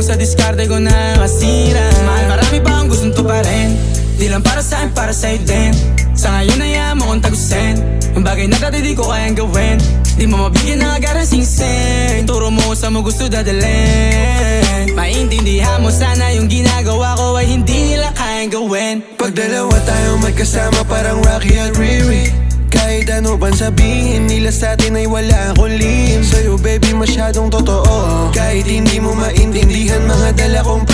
sa diskarte ko na kasira. Mahal, marami pa akong gustong tuparin. Di lang para sa'kin, para sa'yo din. Sa ngayon ayaw mo kong tagusin ang bagay na dati di ko kayang gawin. Di mo mabigyan ng agarang singsing. Turo mo sa mo gusto dadalhin. Maintindihan mo sana yung ginagawa ko ay hindi nila kayang gawin. Pag dalawa tayo magkasama parang Rocky at Riri. Kahit ano bang sabihin nila sa'tin ay wala akong lihim. Sa'yo baby masyadong totoo. Kahit hindi mo maintindihan mga dala kong